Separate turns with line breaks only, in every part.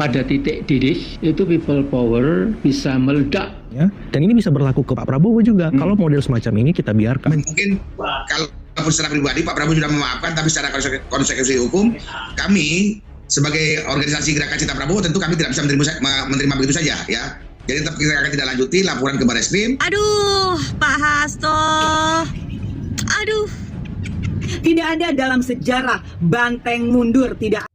pada titik didih itu people power bisa meledak.
Ya, dan ini bisa berlaku ke Pak Prabowo juga. Kalau model semacam ini kita biarkan.
Mungkin kalau secara pribadi Pak Prabowo sudah memaafkan, tapi secara konsekuensi hukum kami sebagai organisasi Gerakan Cinta Prabowo tentu kami tidak bisa menerima begitu saja ya. Jadi tetap kita akan tidak lanjuti laporan ke Barreskrim.
Aduh, Pak Hasto. Aduh.
Tidak ada dalam sejarah banteng mundur, tidak.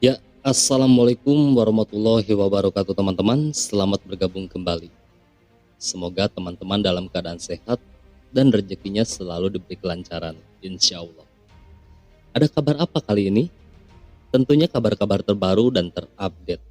Ya, assalamualaikum warahmatullahi wabarakatuh teman-teman. Selamat bergabung kembali. Semoga teman-teman dalam keadaan sehat dan rezekinya selalu diberi kelancaran, insya Allah. Ada kabar apa kali ini? Tentunya kabar-kabar terbaru dan terupdate.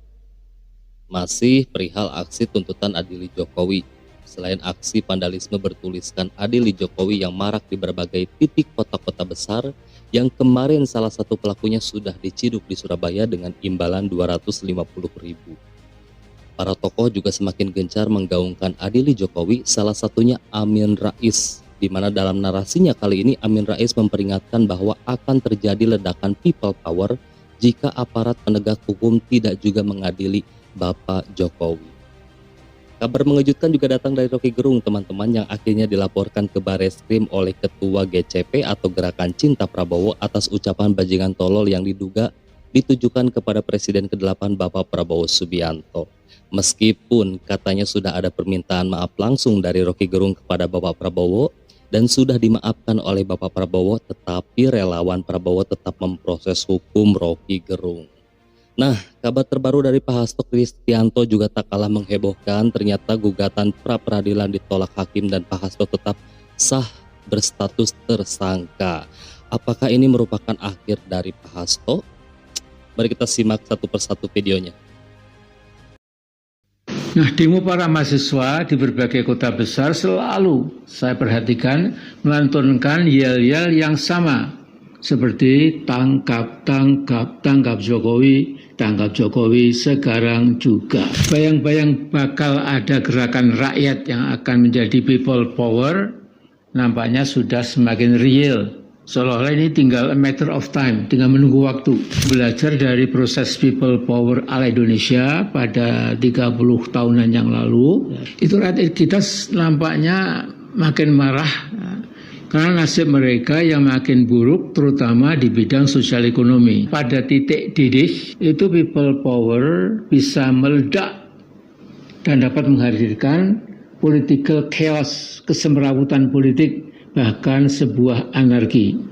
Masih perihal aksi tuntutan Adili Jokowi. Selain aksi vandalisme bertuliskan Adili Jokowi yang marak di berbagai titik kota-kota besar, yang kemarin salah satu pelakunya sudah diciduk di Surabaya dengan imbalan 250.000. Para tokoh juga semakin gencar menggaungkan Adili Jokowi, salah satunya Amin Rais, di mana dalam narasinya kali ini Amin Rais memperingatkan bahwa akan terjadi ledakan people power jika aparat penegak hukum tidak juga mengadili Bapak Jokowi. Kabar mengejutkan juga datang dari Rocky Gerung teman-teman, yang akhirnya dilaporkan ke Barreskrim oleh Ketua GCP atau Gerakan Cinta Prabowo atas ucapan bajingan tolol yang diduga ditujukan kepada Presiden ke-8 Bapak Prabowo Subianto. Meskipun katanya sudah ada permintaan maaf langsung dari Rocky Gerung kepada Bapak Prabowo dan sudah dimaafkan oleh Bapak Prabowo, tetapi relawan Prabowo tetap memproses hukum Rocky Gerung. Nah, kabar terbaru dari Pak Hasto Kristianto juga tak kalah menghebohkan. Ternyata gugatan pra-peradilan ditolak hakim dan Pak Hasto tetap sah berstatus tersangka. Apakah ini merupakan akhir dari Pak Hasto? Mari kita simak satu persatu videonya.
Nah, demo para mahasiswa di berbagai kota besar selalu saya perhatikan melantunkan yel-yel yang sama, seperti tangkap Jokowi sekarang juga. Bayang-bayang bakal ada gerakan rakyat yang akan menjadi people power nampaknya sudah semakin real. Seolah-olah ini tinggal a matter of time, tinggal menunggu waktu. Belajar dari proses people power ala Indonesia pada 30 tahunan yang lalu, itu rakyat kita nampaknya makin marah karena nasib mereka yang makin buruk, terutama di bidang sosial ekonomi. Pada titik didih itu people power bisa meledak dan dapat menghadirkan political chaos, kesemrawutan politik, bahkan sebuah anarki.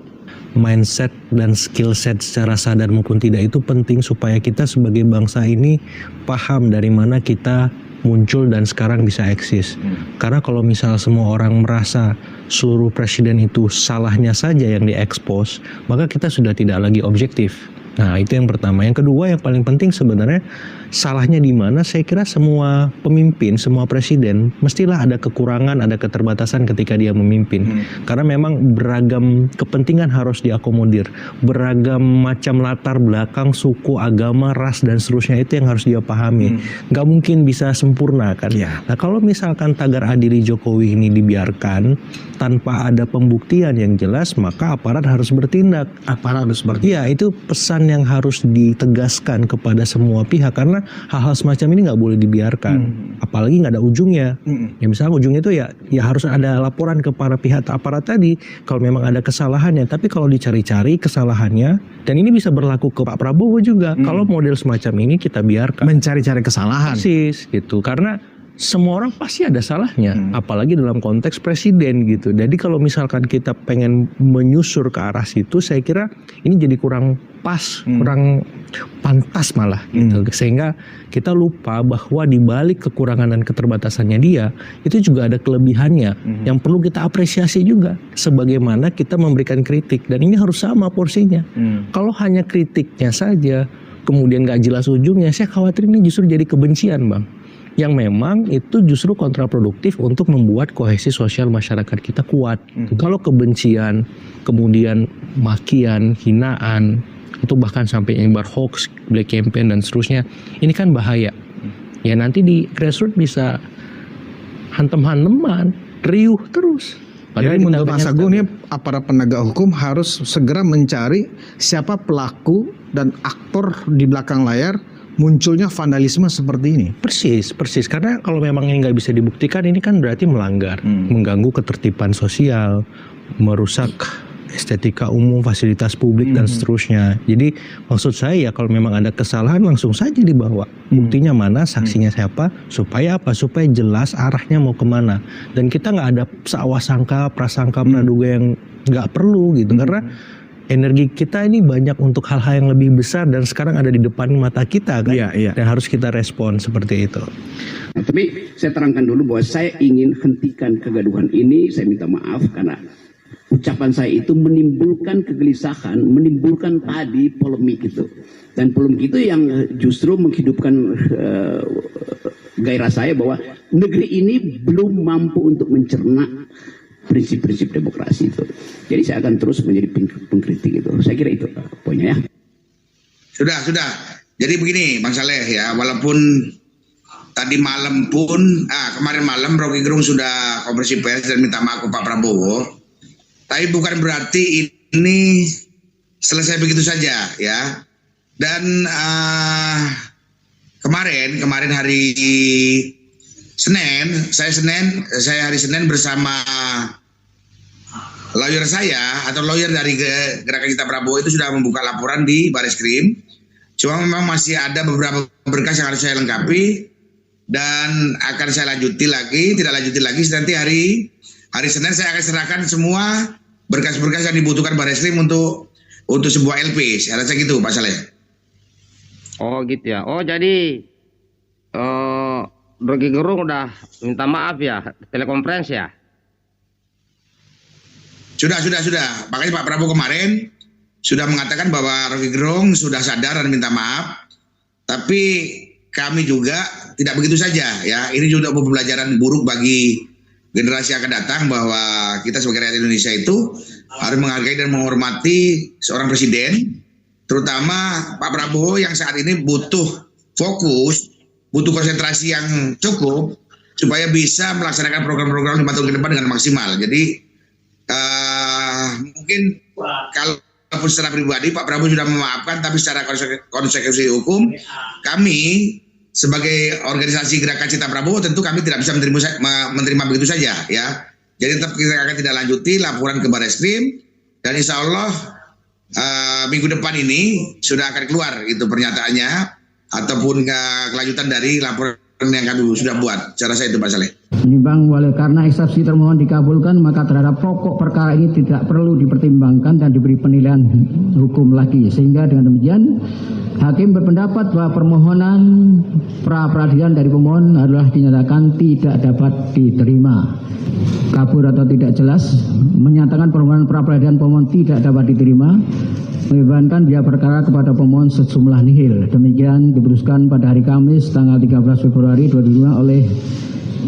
Mindset dan skill set secara sadar maupun tidak itu penting supaya kita sebagai bangsa ini paham dari mana kita muncul dan sekarang bisa eksis. Karena kalau misal semua orang merasa seluruh presiden itu salahnya saja yang diekspos, maka kita sudah tidak lagi objektif. Nah, itu yang pertama. Yang kedua, yang paling penting sebenarnya salahnya di mana? Saya kira semua pemimpin, semua presiden mestilah ada kekurangan, ada keterbatasan ketika dia memimpin. Karena memang beragam kepentingan harus diakomodir, beragam macam latar belakang, suku, agama, ras dan seterusnya itu yang harus dia pahami. Nggak mungkin bisa sempurna kan? Nah, kalau misalkan tagar Adili Jokowi ini dibiarkan tanpa ada pembuktian yang jelas, maka aparat harus bertindak. Iya, itu pesan yang harus ditegaskan kepada semua pihak, karena hal-hal semacam ini nggak boleh dibiarkan, apalagi nggak ada ujungnya. Ya misalnya ujungnya itu ya harus ada laporan kepada pihak aparat tadi kalau memang ada kesalahannya. Tapi kalau dicari-cari kesalahannya, dan ini bisa berlaku ke Pak Prabowo juga, kalau model semacam ini kita biarkan.
Mencari-cari kesalahan.
Persis gitu, karena semua orang pasti ada salahnya, apalagi dalam konteks presiden gitu. Jadi kalau misalkan kita pengen menyusur ke arah situ, saya kira ini jadi kurang pas, kurang pantas malah gitu. Sehingga kita lupa bahwa di balik kekurangan dan keterbatasannya dia, itu juga ada kelebihannya yang perlu kita apresiasi juga. Sebagaimana kita memberikan kritik, dan ini harus sama porsinya. Kalau hanya kritiknya saja, kemudian nggak jelas ujungnya, saya khawatir ini justru jadi kebencian, Bang. Yang memang itu justru kontraproduktif untuk membuat kohesi sosial masyarakat kita kuat. Kalau kebencian, kemudian makian, hinaan, itu bahkan sampai nyebar hoax, black campaign dan seterusnya, ini kan bahaya. Ya nanti di grassroots bisa hantem-hanteman, riuh terus. Padahal
Jadi
kita
menurut Mas
banyak
Agung ini aparat penegak hukum harus segera mencari siapa pelaku dan aktor di belakang layar munculnya vandalisme seperti ini.
Persis. Karena kalau memang ini nggak bisa dibuktikan, ini kan berarti melanggar, mengganggu ketertiban sosial, merusak estetika umum, fasilitas publik dan seterusnya. Jadi maksud saya ya kalau memang ada kesalahan langsung saja dibawa. Buktinya mana, saksinya siapa, supaya apa? Supaya jelas arahnya mau kemana. Dan kita nggak ada sangka, prasangka, praduga yang nggak perlu gitu. Karena energi kita ini banyak untuk hal-hal yang lebih besar dan sekarang ada di depan mata kita kan.
Iya.
Dan harus kita respon seperti itu.
Nah, tapi saya terangkan dulu bahwa saya ingin hentikan kegaduhan ini. Saya minta maaf karena ucapan saya itu menimbulkan kegelisahan, menimbulkan tadi polemik itu. Dan polemik itu yang justru menghidupkan gairah saya bahwa negeri ini belum mampu untuk mencerna prinsip-prinsip demokrasi itu. Jadi saya akan terus menjadi pengkritik itu. Saya kira itu poinnya ya.
Sudah. Jadi begini Bang Saleh ya, walaupun tadi malam pun, kemarin malam Rocky Gerung sudah konferensi pers dan minta maaf ke Pak Prabowo. Tapi bukan berarti ini selesai begitu saja ya. Dan kemarin hari Senin, saya hari Senin bersama lawyer saya atau lawyer dari Gerakan Cinta Prabowo itu sudah membuka laporan di Bareskrim. Cuma memang masih ada beberapa berkas yang harus saya lengkapi dan akan saya tidak lanjuti lagi. Nanti hari Senin saya akan serahkan semua berkas-berkas yang dibutuhkan Bareskrim untuk sebuah LP. Saya rasa gitu Pak Saleh.
Oh gitu ya. Oh jadi Rocky Gerung udah minta maaf ya, telekonferensi ya?
Sudah. Makanya Pak Prabowo kemarin sudah mengatakan bahwa Rocky Gerung sudah sadar dan minta maaf. Tapi kami juga tidak begitu saja ya. Ini juga pembelajaran buruk bagi generasi yang akan datang bahwa kita sebagai rakyat Indonesia itu harus menghargai dan menghormati seorang presiden, terutama Pak Prabowo yang saat ini butuh fokus, butuh konsentrasi yang cukup supaya bisa melaksanakan program-program 5 tahun ke depan dengan maksimal. Jadi mungkin kalaupun secara pribadi Pak Prabowo sudah memaafkan, tapi secara konsekuensi hukum kami sebagai organisasi Gerakan Cinta Prabowo tentu kami tidak bisa menerima begitu saja ya. Jadi tetap kita akan tidak lanjuti laporan ke Bareskrim dan insya Allah minggu depan ini sudah akan keluar itu pernyataannya ataupun kelanjutan dari laporan yang kami sudah buat. Cara saya itu Pak Saleh.
Menimbang oleh karena eksepsi termohon dikabulkan, maka terhadap pokok perkara ini tidak perlu dipertimbangkan dan diberi penilaian hukum lagi. Sehingga dengan demikian hakim berpendapat bahwa permohonan pra peradilan dari pemohon adalah dinyatakan tidak dapat diterima. Kabur atau tidak jelas, menyatakan permohonan pra peradilan pemohon tidak dapat diterima, membebankan biaya perkara kepada pemohon sejumlah nihil. Demikian diputuskan pada hari Kamis tanggal 13 Februari 2005 oleh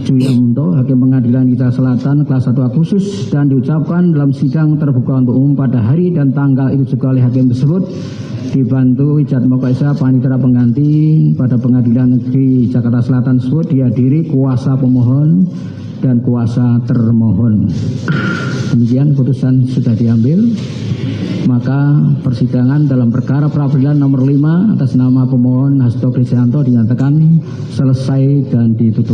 Julianto, Hakim Pengadilan Negeri Selatan kelas 1A khusus, dan diucapkan dalam sidang terbuka untuk umum pada hari dan tanggal itu juga oleh hakim tersebut, dibantu Jatmoko Esa, Panitera Pengganti pada Pengadilan Negeri Jakarta Selatan tersebut, dihadiri kuasa pemohon dan kuasa termohon. Demikian putusan sudah diambil. Maka persidangan dalam perkara pra-peradilan nomor 5 atas nama pemohon Hasto Kristianto dinyatakan selesai dan ditutup.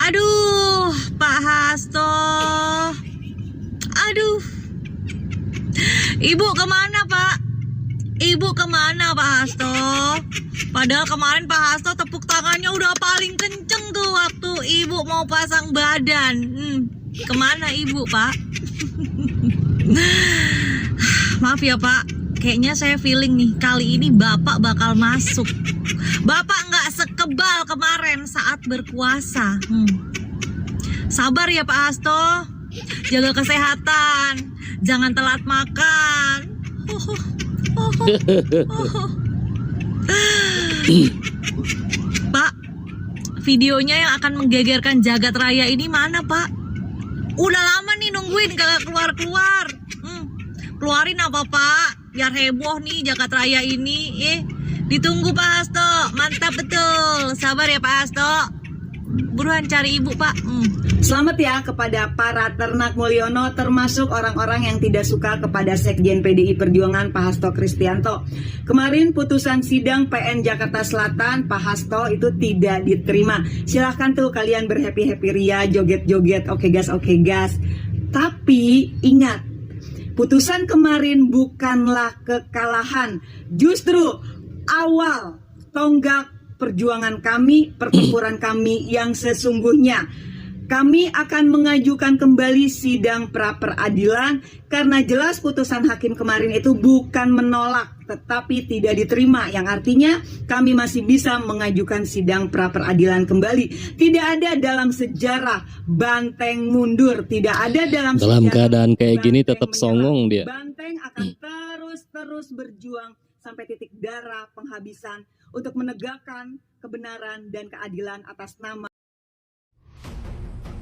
Aduh, Pak Hasto. Aduh. Ibu kemana, Pak? Ibu kemana, Pak Hasto? Padahal kemarin Pak Hasto tepuk tangannya udah paling kenceng tuh waktu Ibu mau pasang badan. Kemana Ibu, Pak? Maaf ya Pak, kayaknya saya feeling nih kali ini Bapak bakal masuk. Bapak nggak sekebal kemarin saat berkuasa. Sabar ya Pak Hasto, jaga kesehatan, jangan telat makan. Pak, videonya yang akan menggegerkan jagat raya ini mana Pak? Udah lama nih nungguin kagak keluar-keluar. Keluarin apa Pak? Biar heboh nih jagat raya ini. Ditunggu Pak Hasto. Mantap betul. Sabar ya Pak Hasto. Buruan cari ibu, Pak.
Selamat ya kepada para ternak Mulyono, termasuk orang-orang yang tidak suka kepada Sekjen PDI Perjuangan Pak Hasto Kristianto. Kemarin putusan sidang PN Jakarta Selatan Pak Hasto itu tidak diterima. Silahkan tuh kalian berhappy-happy ria, joget-joget, oke gas. Tapi ingat, putusan kemarin bukanlah kekalahan, justru awal tonggak perjuangan kami, pertempuran kami yang sesungguhnya. Kami akan mengajukan kembali sidang pra-peradilan karena jelas putusan hakim kemarin itu bukan menolak tetapi tidak diterima, yang artinya kami masih bisa mengajukan sidang pra-peradilan kembali. Tidak ada dalam sejarah banteng mundur, tidak ada dalam
keadaan kayak gini tetap songong dia.
Banteng akan terus berjuang sampai titik darah penghabisan untuk menegakkan kebenaran dan keadilan atas nama.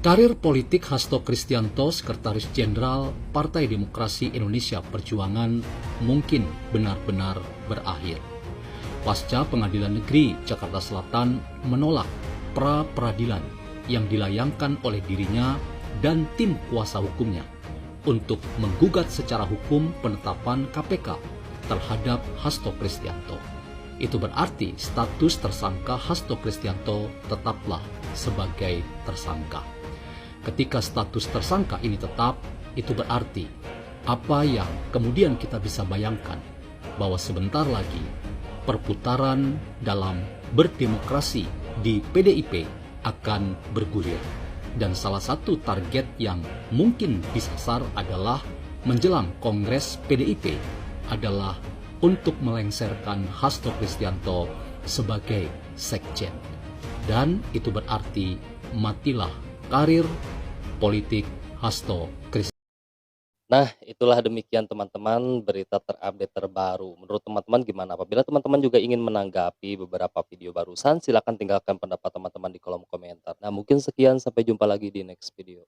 Karir politik Hasto Kristianto, Sekretaris Jenderal Partai Demokrasi Indonesia Perjuangan, mungkin benar-benar berakhir. Pasca Pengadilan Negeri Jakarta Selatan menolak pra-peradilan yang dilayangkan oleh dirinya dan tim kuasa hukumnya untuk menggugat secara hukum penetapan KPK terhadap Hasto Kristianto. Itu berarti status tersangka Hasto Kristianto tetaplah sebagai tersangka. Ketika status tersangka ini tetap, itu berarti apa yang kemudian kita bisa bayangkan bahwa sebentar lagi perputaran dalam berdemokrasi di PDIP akan bergulir. Dan salah satu target yang mungkin disasar adalah menjelang Kongres PDIP adalah untuk melengsarkan Hasto Kristianto sebagai sekjen. Dan itu berarti matilah karir politik Hasto Kristianto.
Nah, itulah demikian teman-teman berita terupdate terbaru. Menurut teman-teman gimana? Apabila teman-teman juga ingin menanggapi beberapa video barusan, silakan tinggalkan pendapat teman-teman di kolom komentar. Nah, mungkin sekian, sampai jumpa lagi di next video.